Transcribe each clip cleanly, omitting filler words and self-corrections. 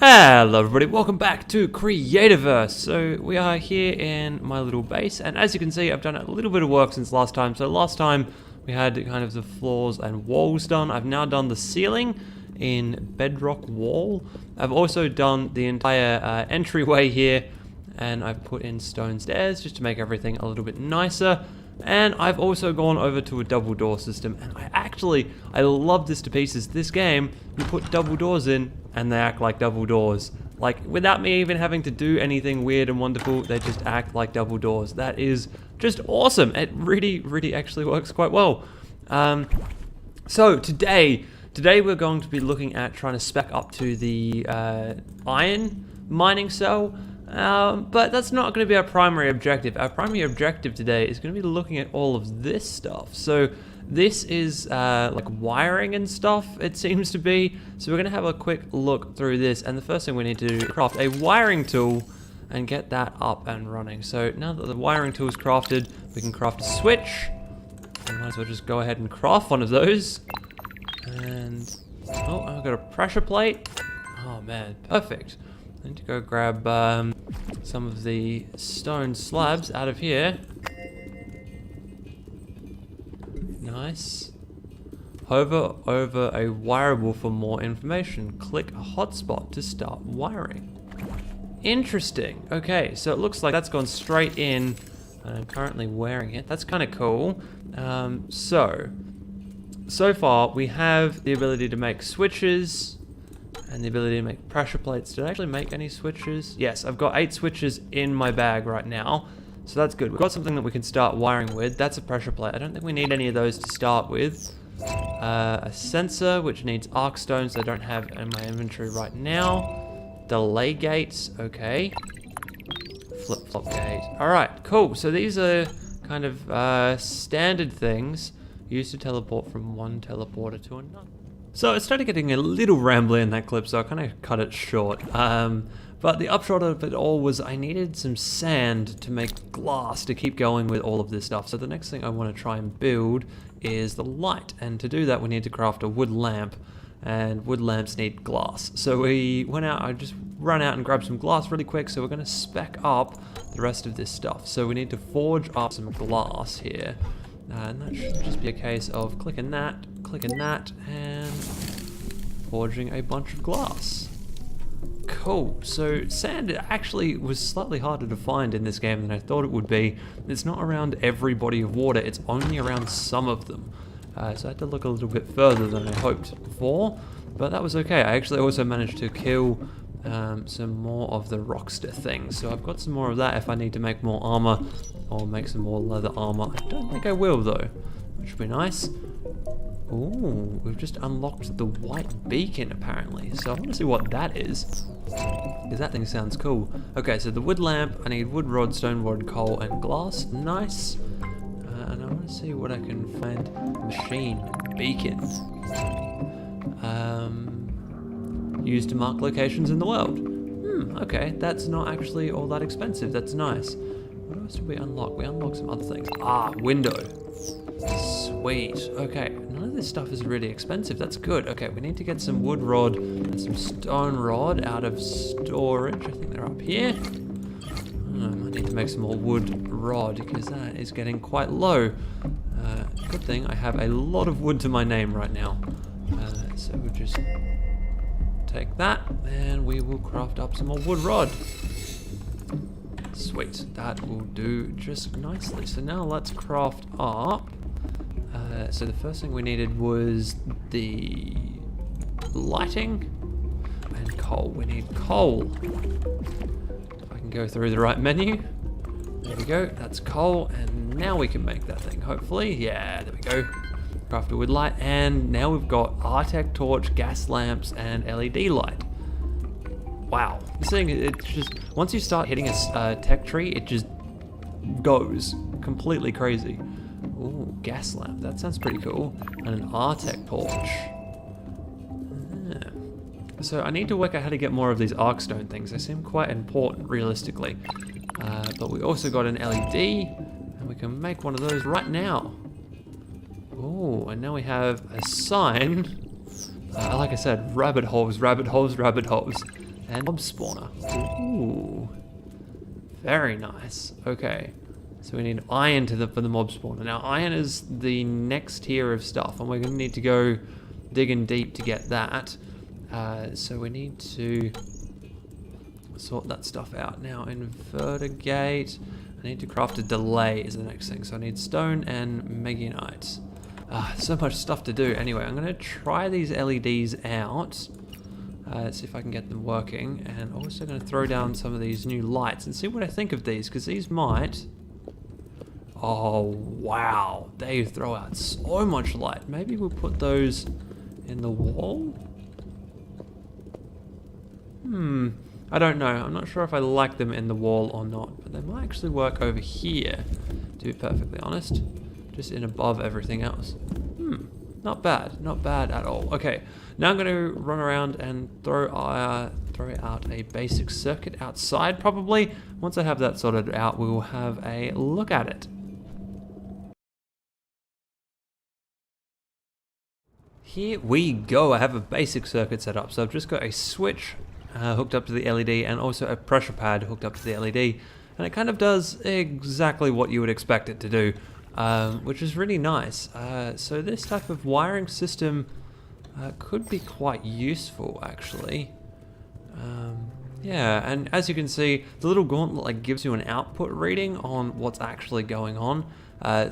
Hello everybody, welcome back to Creativerse. So we are here in my little base, and as you can see I've done a little bit of work since last time. So last time we had kind of the floors and walls done. I've now done the ceiling in bedrock wall. I've also done the entire entryway here, and I've put in stone stairs just to make everything a little bit nicer. And I've also gone over to a double door system, and I love this to pieces. This game, you put double doors in and they act like double doors. Like, without me even having to do anything weird and wonderful, they just act like double doors. That is just awesome. It really actually works quite well. So today we're going to be looking at trying to spec up to the iron mining cell. But that's not going to be our primary objective. Our primary objective today is going to be looking at all of this stuff. So this is like wiring and stuff, it seems to be. So we're going to have a quick look through this, and the first thing we need to do is craft a wiring tool and get that up and running. So now that the wiring tool is crafted, we can craft a switch. We might as well just go ahead and craft one of those. And oh, I've got a pressure plate. Oh man, perfect. I need to go grab some of the stone slabs out of here. Nice. Hover over a wireable for more information. Click a hotspot to start wiring. Interesting. Okay, so it looks like that's gone straight in, and I'm currently wearing it. That's kind of cool. So far we have the ability to make switches and the ability to make pressure plates. Did I actually make any switches? Yes, I've got 8 switches in my bag right now. So that's good. We've got something that we can start wiring with. That's a pressure plate. I don't think we need any of those to start with. A sensor, which needs arc stones I don't have in my inventory right now. Delay gates, okay. Flip-flop gate. Alright, cool. So these are kind of standard things used to teleport from one teleporter to another. So it started getting a little rambly in that clip, so I kind of cut it short. But the upshot of it all was I needed some sand to make glass to keep going with all of this stuff. So the next thing I want to try and build is the light. And to do that, we need to craft a wood lamp. And wood lamps need glass. So we went out, I just ran out and grabbed some glass really quick. So we're going to spec up the rest of this stuff. So we need to forge up some glass here. And that should just be a case of clicking that, and forging a bunch of glass. Cool. So sand actually was slightly harder to find in this game than I thought it would be. It's not around every body of water, it's only around some of them. So I had to look a little bit further than I hoped for, but that was okay. I actually also managed to kill some more of the rockster things. So I've got some more of that if I need to make more armor or make some more leather armor. I don't think I will though, which would be nice. Ooh, we've just unlocked the white beacon apparently. So I want to see what that is, because that thing sounds cool. Okay, so the wood lamp, I need wood rod, stone rod, coal, and glass. Nice. And I want to see what I can find. Machine beacons. Used to mark locations in the world. Okay, that's not actually all that expensive. That's nice. What else did we unlock? We unlocked some other things. Ah, window. Sweet. Okay, none of this stuff is really expensive. That's good. Okay, we need to get some wood rod and some stone rod out of storage. I think they're up here. I might need to make some more wood rod because that is getting quite low. Good thing I have a lot of wood to my name right now. So we'll just take that and we will craft up some more wood rod. Sweet, that will do just nicely. So now let's craft up. So the first thing we needed was the lighting and coal. We need coal. If I can go through the right menu. There we go, that's coal, and now we can make that thing, hopefully. Yeah, there we go. Craft a wood light, and now we've got Artec torch, gas lamps, and LED light. Wow, this thing, it's just, once you start hitting a tech tree, it just goes completely crazy. Ooh, gas lamp, that sounds pretty cool. And an Artec torch. So I need to work out how to get more of these arc stone things. They seem quite important, realistically. But we also got an LED, and we can make one of those right now. Ooh, and now we have a sign. Like I said, rabbit holes, rabbit holes, rabbit holes. And mob spawner. Ooh. Very nice. Okay. So we need iron for the mob spawner. Now iron is the next tier of stuff, and we're going to need to go digging deep to get that. So we need to sort that stuff out. Now inverter gate. I need to craft a delay is the next thing. So I need stone and meganite. So much stuff to do. Anyway, I'm going to try these LEDs out. See if I can get them working. And also going to throw down some of these new lights and see what I think of these, because these might... Oh, wow. They throw out so much light. Maybe we'll put those in the wall? I don't know. I'm not sure if I like them in the wall or not, but they might actually work over here, to be perfectly honest. Just in above everything else. Not bad. Not bad at all. Okay, now I'm going to run around and throw out a basic circuit outside, probably. Once I have that sorted out, we will have a look at it. Here we go. I have a basic circuit set up. So I've just got a switch hooked up to the LED and also a pressure pad hooked up to the LED. And it kind of does exactly what you would expect it to do, which is really nice. So this type of wiring system could be quite useful, actually. Yeah, and as you can see, the little gauntlet gives you an output reading on what's actually going on.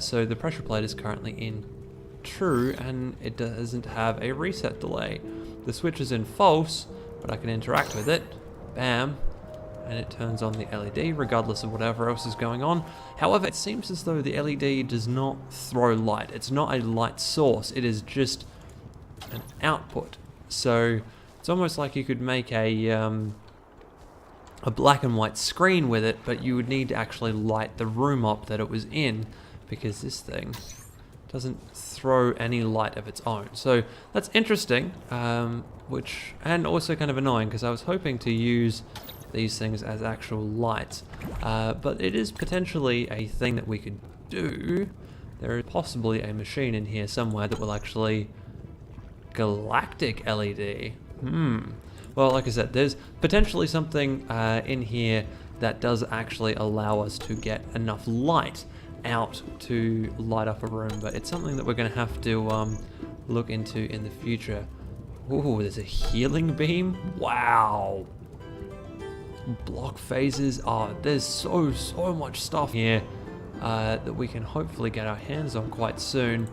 So the pressure plate is currently in true, and it doesn't have a reset delay. The switch is in false, but I can interact with it. Bam. And it turns on the LED regardless of whatever else is going on. However, it seems as though the LED does not throw light. It's not a light source. It is just an output. So it's almost like you could make a black and white screen with it, but you would need to actually light the room up that it was in, because this thing doesn't throw any light of its own. So that's interesting, and also kind of annoying, because I was hoping to use these things as actual lights, but it is potentially a thing that we could do. There is possibly a machine in here somewhere that will actually... Galactic LED. Well, like I said, there's potentially something in here that does actually allow us to get enough light out to light up a room, but it's something that we're going to have to look into in the future. Ooh, there's a healing beam. Wow. Block phases. There's so much stuff here that we can hopefully get our hands on quite soon.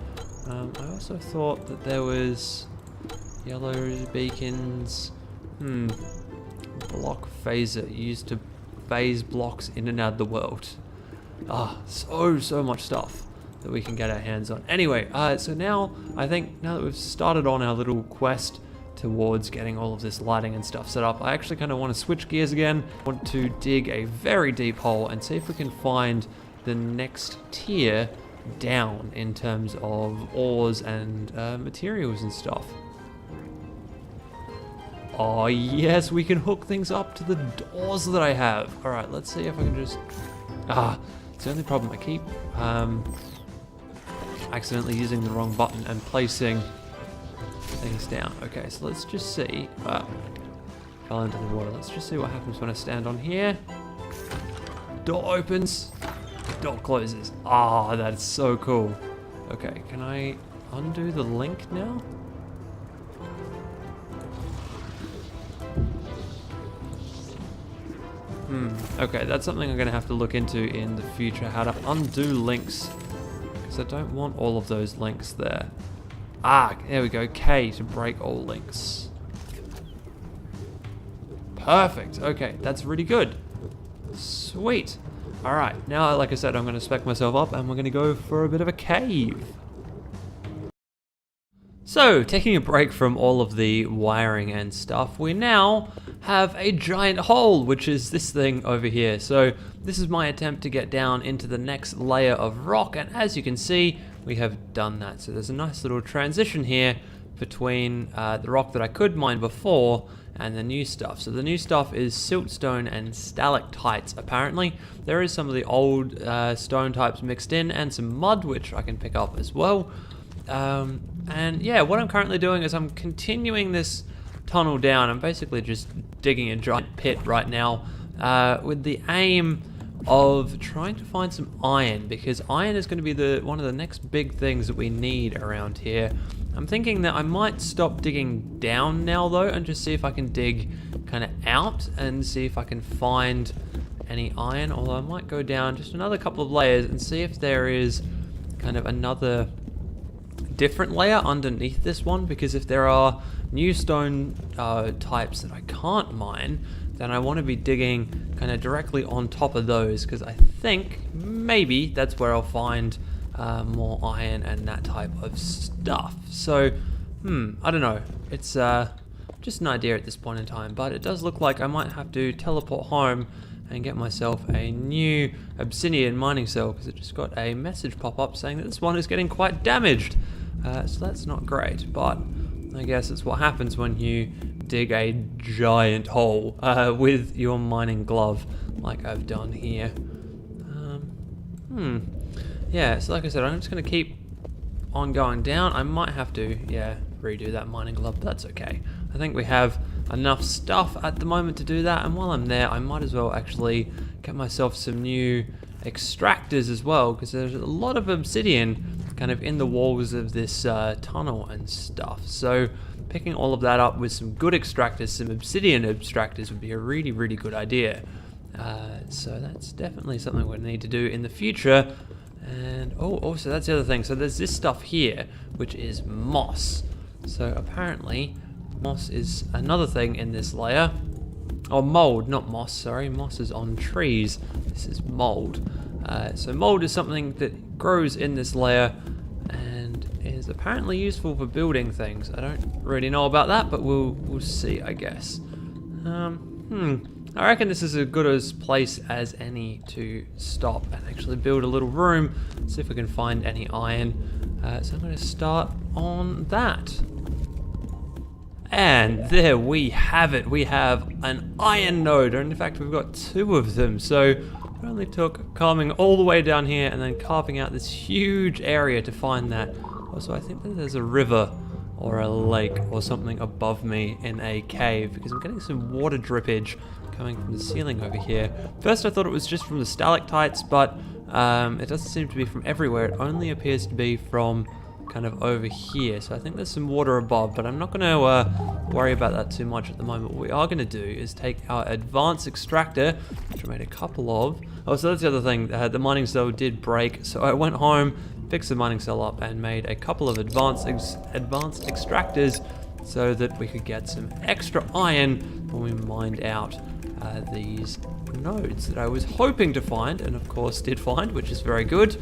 I also thought that there was yellow beacons. Block phaser used to phase blocks in and out of the world. So much stuff that we can get our hands on. Anyway, so now I think now that we've started on our little quest towards getting all of this lighting and stuff set up, I actually kind of want to switch gears again. I want to dig a very deep hole and see if we can find the next tier down in terms of ores and materials and stuff. Oh yes, we can hook things up to the doors that I have. Alright, let's see if I can just... it's the only problem. I keep accidentally using the wrong button and placing things down. Okay, so let's just see. Fell into the water. Let's just see what happens when I stand on here. Door opens. Door closes. That is so cool. Okay, can I undo the link now? Okay, that's something I'm going to have to look into in the future, how to undo links, because I don't want all of those links there. There we go, K to break all links. Perfect, okay, that's really good. Sweet. Alright, now like I said, I'm going to spec myself up and we're going to go for a bit of a cave. So, taking a break from all of the wiring and stuff, we now have a giant hole, which is this thing over here. So, this is my attempt to get down into the next layer of rock, and as you can see, we have done that. So there's a nice little transition here between the rock that I could mine before and the new stuff. So the new stuff is siltstone and stalactites, apparently. There is some of the old stone types mixed in, and some mud, which I can pick up as well. And yeah, what I'm currently doing is I'm continuing this tunnel down. I'm basically just digging a giant pit right now with the aim of trying to find some iron, because iron is going to be one of the next big things that we need around here. I'm thinking that I might stop digging down now though, and just see if I can dig kind of out and see if I can find any iron, although I might go down just another couple of layers and see if there is kind of another different layer underneath this one, because if there are new stone types that I can't mine, then I want to be digging kind of directly on top of those, because I think maybe that's where I'll find more iron and that type of stuff. So, I don't know. It's just an idea at this point in time, but it does look like I might have to teleport home and get myself a new obsidian mining cell, because it just got a message pop up saying that this one is getting quite damaged. So that's not great, but I guess it's what happens when you dig a giant hole with your mining glove, like I've done here. Yeah, so like I said, I'm just going to keep on going down. I might have to, redo that mining glove, but that's okay. I think we have enough stuff at the moment to do that, and while I'm there, I might as well actually get myself some new extractors as well, because there's a lot of obsidian kind of in the walls of this tunnel and stuff. So picking all of that up with some good extractors, some obsidian extractors, would be a really, really good idea. So that's definitely something we're going to need to do in the future. And also that's the other thing. So there's this stuff here, which is moss. So apparently moss is another thing in this layer. Oh, mold, not moss, sorry. Moss is on trees. This is mold. So mold is something that grows in this layer and is apparently useful for building things. I don't really know about that, but we'll see, I guess. I reckon this is as good a place as any to stop and actually build a little room, see if we can find any iron. So I'm going to start on that. And there we have it. We have an iron node, and in fact we've got two of them. So it only took coming all the way down here and then carving out this huge area to find that. Also, I think that there's a river or a lake or something above me in a cave, because I'm getting some water drippage coming from the ceiling over here. First I thought it was just from the stalactites, but it doesn't seem to be from everywhere. It only appears to be from kind of over here. So I think there's some water above, but I'm not going to worry about that too much at the moment. What we are going to do is take our advanced extractor, which I made a couple of. Oh, so that's the other thing. The mining cell did break, so I went home, fixed the mining cell up, and made a couple of advanced extractors so that we could get some extra iron when we mined out these nodes that I was hoping to find, and of course did find, which is very good.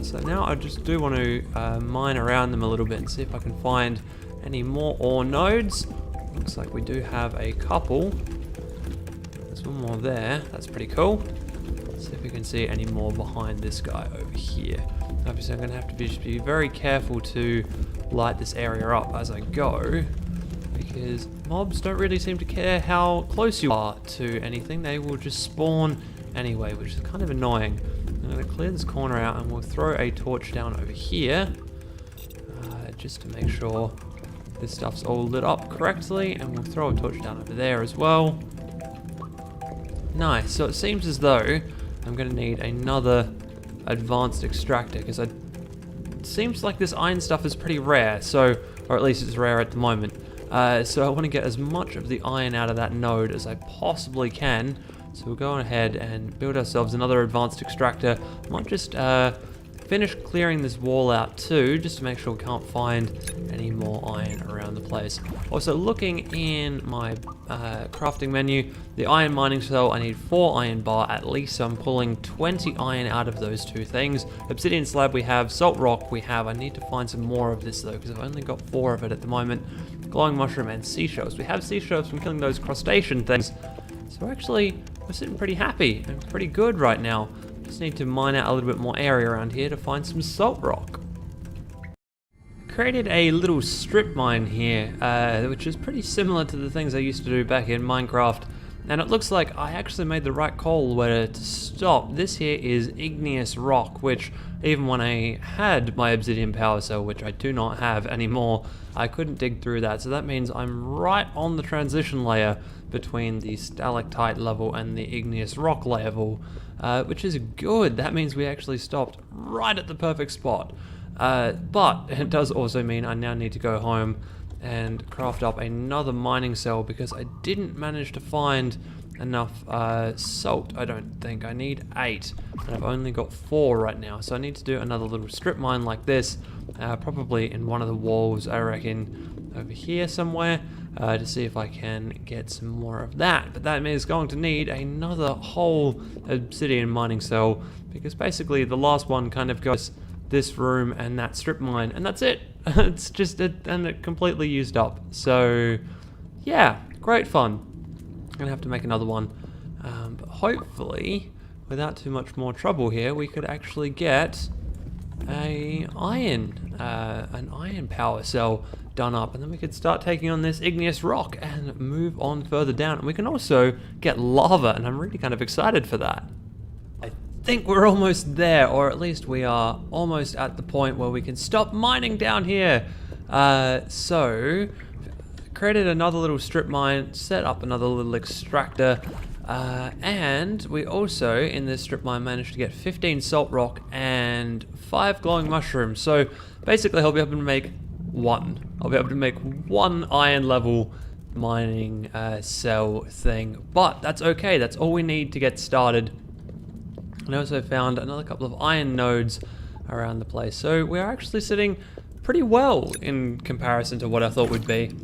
So now I just do want to mine around them a little bit and see if I can find any more ore nodes. Looks like we do have a couple. There's one more there. That's pretty cool. Let's see if we can see any more behind this guy over here. Obviously I'm going to have to just be very careful to light this area up as I go, because mobs don't really seem to care how close you are to anything. They will just spawn anyway, which is kind of annoying. I'm going to clear this corner out and we'll throw a torch down over here just to make sure this stuff's all lit up correctly, and we'll throw a torch down over there as well. Nice. So it seems as though I'm going to need another advanced extractor, because it seems like this iron stuff is pretty rare, so, or at least it's rare at the moment. So I want to get as much of the iron out of that node as I possibly can. So we'll go ahead and build ourselves another advanced extractor. I might just finish clearing this wall out too, just to make sure we can't find any more iron around the place. Also, looking in my crafting menu, the iron mining cell, I need 4 iron bar at least, so I'm pulling 20 iron out of those two things. Obsidian slab we have, salt rock we have. I need to find some more of this though, because I've only got 4 of it at the moment. Glowing mushroom and seashells. We have seashells from killing those crustacean things. So actually, we're sitting pretty happy and pretty good right now. Just need to mine out a little bit more area around here to find some salt rock. Created a little strip mine here, which is pretty similar to the things I used to do back in Minecraft And it looks like I actually made the right call where to stop. This here is Igneous Rock, which even when I had my obsidian power cell, which I do not have anymore, I couldn't dig through that. So that means I'm right on the transition layer between the stalactite level and the igneous rock level, which is good. That means we actually stopped right at the perfect spot. But it does also mean I now need to go home and craft up another mining cell because I didn't manage to find enough salt. I don't think. I need 8 and I've only got 4 right now, so I need to do another little strip mine like this, probably in one of the walls, I reckon over here somewhere, to see if I can get some more of that. But that is going to need another whole obsidian mining cell, because basically the last one kind of goes this room and that strip mine, and that's it. It's just and it completely used up. So yeah, great fun. I'm gonna have to make another one, but hopefully without too much more trouble here we could actually get an iron power cell done up, and then we could start taking on this igneous rock and move on further down. And we can also get lava, and I'm really kind of excited for that. I think we're almost there, or at least we are almost at the point where we can stop mining down here. So created another little strip mine, set up another little extractor, and we also in this strip mine managed to get 15 salt rock and 5 glowing mushrooms. So basically I'll be able to make one iron level mining cell thing, but that's okay. That's all we need to get started. And I also found another couple of iron nodes around the place, so we're actually sitting pretty well in comparison to what I thought we'd be.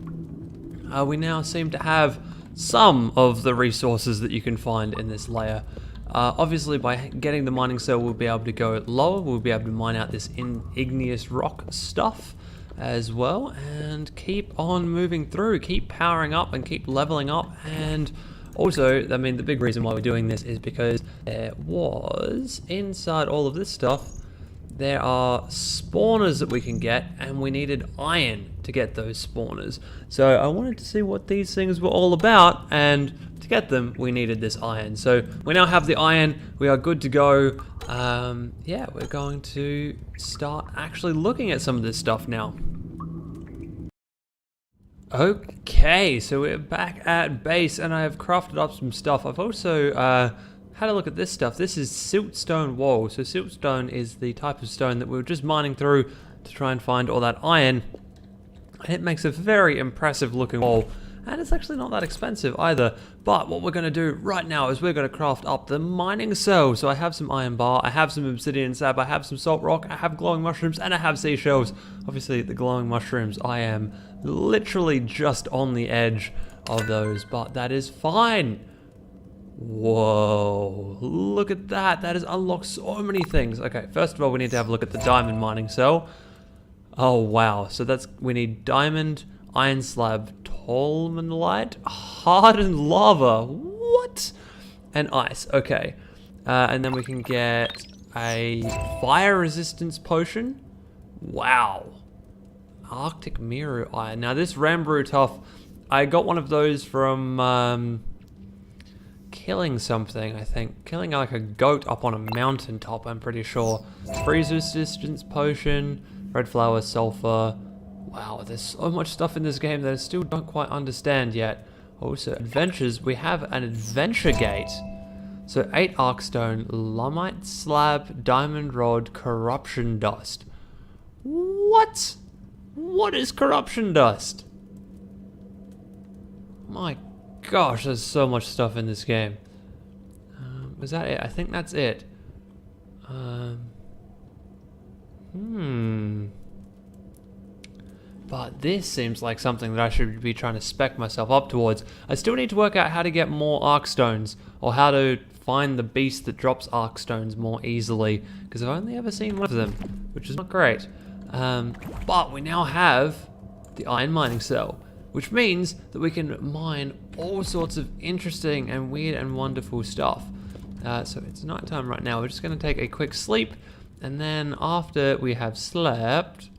We now seem to have some of the resources that you can find in this layer. Obviously by getting the mining cell we'll be able to go lower, we'll be able to mine out this igneous rock stuff as well, and keep on moving through, keep powering up and keep leveling up. And also, I mean, the big reason why we're doing this is because there was, inside all of this stuff, there are spawners that we can get, and we needed iron to get those spawners. So I wanted to see what these things were all about, and to get them, we needed this iron. So we now have the iron, we are good to go. Yeah, we're going to start actually looking at some of this stuff now. Okay, so we're back at base, and I have crafted up some stuff. I've also had a look at this stuff. This is siltstone wall. So siltstone is the type of stone that we were just mining through to try and find all that iron. And it makes a very impressive looking wall. And it's actually not that expensive either. But what we're going to do right now is we're going to craft up the mining cell. So I have some iron bar, I have some obsidian sap, I have some salt rock, I have glowing mushrooms, and I have seashells. Obviously the glowing mushrooms, I am literally just on the edge of those, but that is fine. Whoa, look at that. That has unlocked so many things. Okay, first of all we need to have a look at the diamond mining cell. Oh wow, so we need diamond, iron slab, tolmanite, hardened lava, what? And ice, okay. And then we can get a fire resistance potion. Wow. Arctic Miru iron. Now this Rambrew Tough, I got one of those from killing something, I think. Killing like a goat up on a mountaintop, I'm pretty sure. Freeze resistance potion, red flower, sulfur. Wow, there's so much stuff in this game that I still don't quite understand yet. Also, adventures, we have an adventure gate. So 8 arcstone, lumite slab, diamond rod, corruption dust. What? What is corruption dust? My gosh, there's so much stuff in this game. Was that it? I think that's it. But this seems like something that I should be trying to spec myself up towards. I still need to work out how to get more arcstones, or how to find the beast that drops arcstones more easily, because I've only ever seen one of them, which is not great. But we now have the iron mining cell, which means that we can mine all sorts of interesting and weird and wonderful stuff. So it's nighttime right now. We're just going to take a quick sleep, and then after we have slept,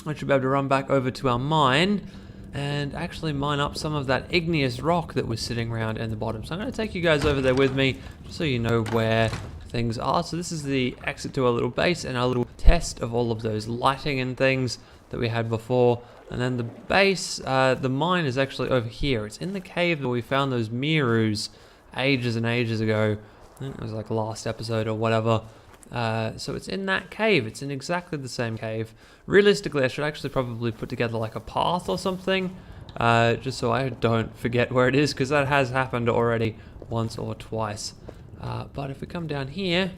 I should be able to run back over to our mine and actually mine up some of that igneous rock that was sitting around in the bottom. So I'm going to take you guys over there with me, just so you know where things are. So this is the exit to our little base and our little test of all of those lighting and things that we had before. And then the base, the mine is actually over here. It's in the cave where we found those mirrors ages and ages ago. I think it was like last episode or whatever. So it's in that cave. It's in exactly the same cave. Realistically, I should actually probably put together like a path or something, just so I don't forget where it is, because that has happened already once or twice. But if we come down here,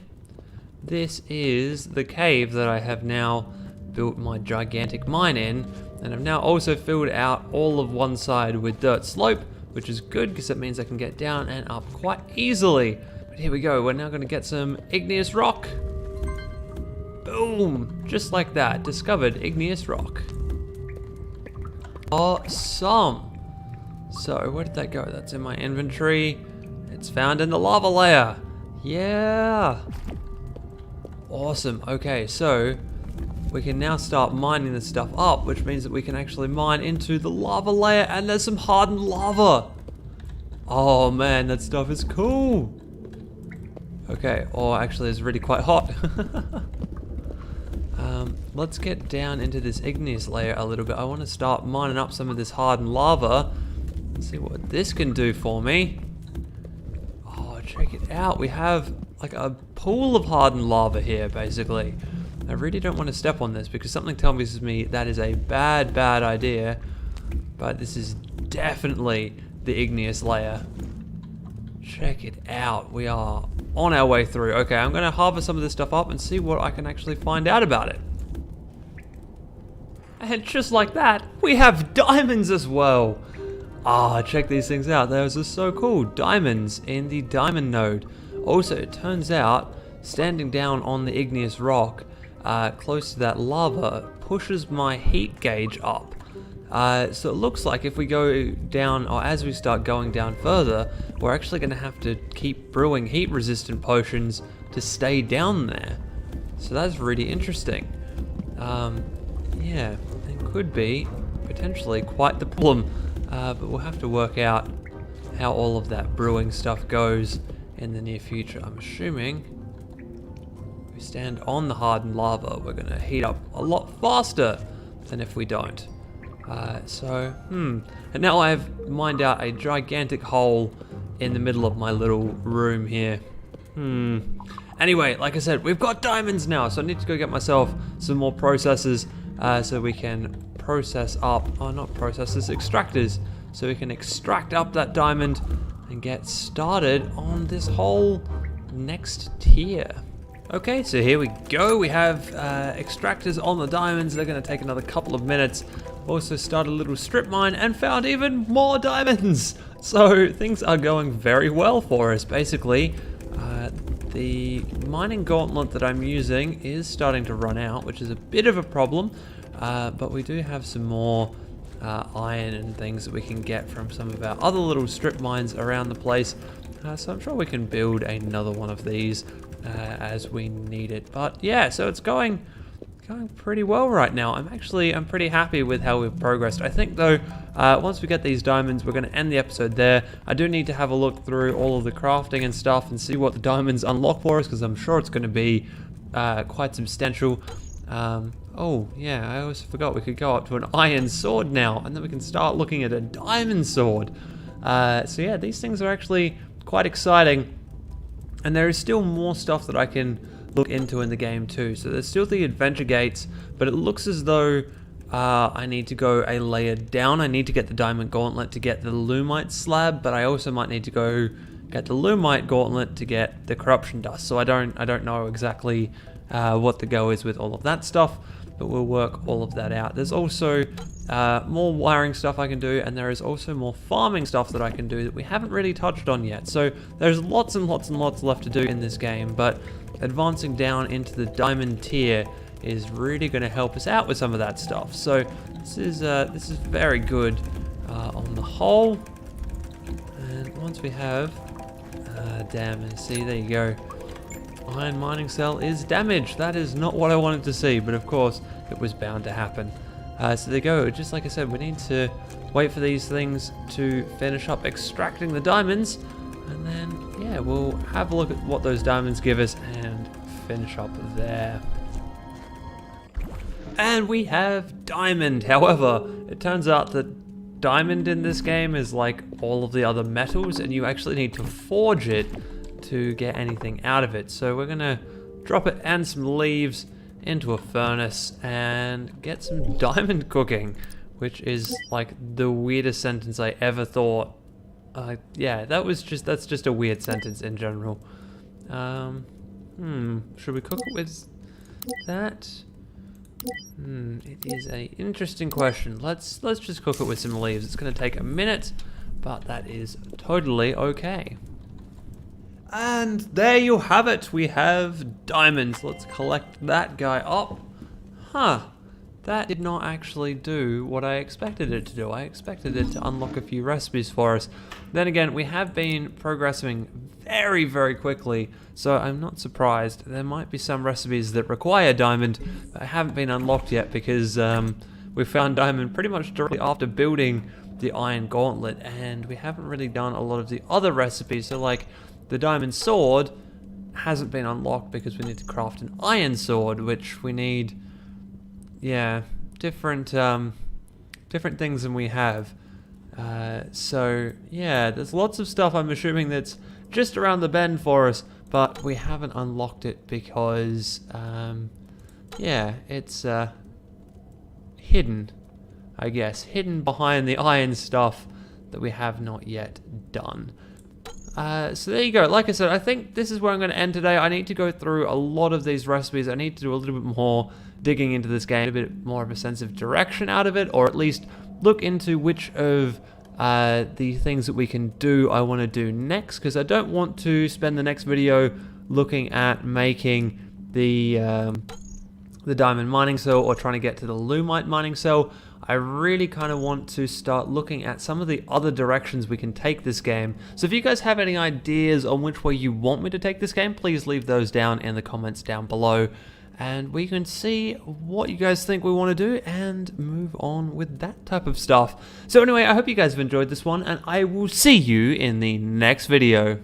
this is the cave that I have now built my gigantic mine in, and I've now also filled out all of one side with dirt slope, which is good because it means I can get down and up quite easily. But here we go, we're now going to get some igneous rock. Boom! Just like that, discovered igneous rock. Awesome! So, where did that go? That's in my inventory. It's found in the lava layer. Yeah! Awesome. Okay, so we can now start mining this stuff up, which means that we can actually mine into the lava layer, and there's some hardened lava. Oh man, that stuff is cool. Okay, or actually it's really quite hot. Let's get down into this igneous layer a little bit. I want to start mining up some of this hardened lava. Let's see what this can do for me. Oh, check it out. We have like a pool of hardened lava here, basically. I really don't want to step on this because something tells me that is a bad idea. But this is definitely the igneous layer. Check it out. We are on our way through. Okay, I'm going to harvest some of this stuff up and see what I can actually find out about it. And just like that, we have diamonds as well. Ah, check these things out. Those are so cool. Diamonds in the diamond node. Also, it turns out, standing down on the igneous rock, close to that lava, pushes my heat gauge up. So it looks like if we go down, or as we start going down further, we're actually going to have to keep brewing heat resistant potions to stay down there. So that's really interesting. Yeah, it could be potentially quite the problem, but we'll have to work out how all of that brewing stuff goes in the near future. I'm assuming if we stand on the hardened lava, we're going to heat up a lot faster than if we don't. And now I've mined out a gigantic hole in the middle of my little room here. Anyway, like I said, we've got diamonds now, so I need to go get myself some more processors, so we can process up, not processors, extractors, so we can extract up that diamond and get started on this whole next tier. Okay, so here we go. We have extractors on the diamonds. They're going to take another couple of minutes. Also started a little strip mine and found even more diamonds. So things are going very well for us. Basically, the mining gauntlet that I'm using is starting to run out, which is a bit of a problem. But we do have some more iron and things that we can get from some of our other little strip mines around the place. So I'm sure we can build another one of these as we need it. But yeah, so it's going pretty well right now. I'm pretty happy with how we've progressed. I think though, once we get these diamonds, we're going to end the episode there. I do need to have a look through all of the crafting and stuff and see what the diamonds unlock for us, because I'm sure it's going to be quite substantial. Oh yeah, I always forgot we could go up to an iron sword now, and then we can start looking at a diamond sword. So yeah, these things are actually quite exciting. And there is still more stuff that I can look into in the game too. So there's still the adventure gates, but it looks as though I need to go a layer down. I need to get the diamond gauntlet to get the lumite slab, but I also might need to go get the lumite gauntlet to get the corruption dust. So I don't know exactly what the go is with all of that stuff, but we'll work all of that out. There's also more wiring stuff I can do, and there is also more farming stuff that I can do that we haven't really touched on yet. So there's lots and lots and lots left to do in this game, but advancing down into the diamond tier is really going to help us out with some of that stuff. So this is very good on the whole. And once we have, see, there you go. Iron mining cell is damaged. That is not what I wanted to see, but of course it was bound to happen. So there you go. Just like I said, we need to wait for these things to finish up extracting the diamonds, and then, yeah, we'll have a look at what those diamonds give us and finish up there. And we have diamond. However, it turns out that diamond in this game is like all of the other metals, and you actually need to forge it to get anything out of it. So we're gonna drop it and some leaves into a furnace and get some diamond cooking, which is like the weirdest sentence I ever thought. Yeah, that's just a weird sentence in general. Should we cook it with that? It is an interesting question. Let's just cook it with some leaves. It's gonna take a minute, but that is totally okay. And there you have it. We have diamonds. Let's collect that guy up. That did not actually do what I expected it to do. I expected it to unlock a few recipes for us. Then again, we have been progressing very, very quickly, so I'm not surprised. There might be some recipes that require diamond that haven't been unlocked yet, because we found diamond pretty much directly after building the iron gauntlet, and we haven't really done a lot of the other recipes. So like the diamond sword hasn't been unlocked because we need to craft an iron sword, which we need, yeah, different things than we have. So yeah, there's lots of stuff I'm assuming that's just around the bend for us, but we haven't unlocked it because yeah, it's hidden, I guess, hidden behind the iron stuff that we have not yet done. So there you go. Like I said, I think this is where I'm going to end today. I need to go through a lot of these recipes. I need to do a little bit more digging into this game, a bit more of a sense of direction out of it, or at least look into which of the things that we can do I want to do next, because I don't want to spend the next video looking at making the diamond mining cell or trying to get to the lumite mining cell. I really kind of want to start looking at some of the other directions we can take this game. So if you guys have any ideas on which way you want me to take this game, please leave those down in the comments down below, and we can see what you guys think we want to do and move on with that type of stuff. So anyway, I hope you guys have enjoyed this one, and I will see you in the next video.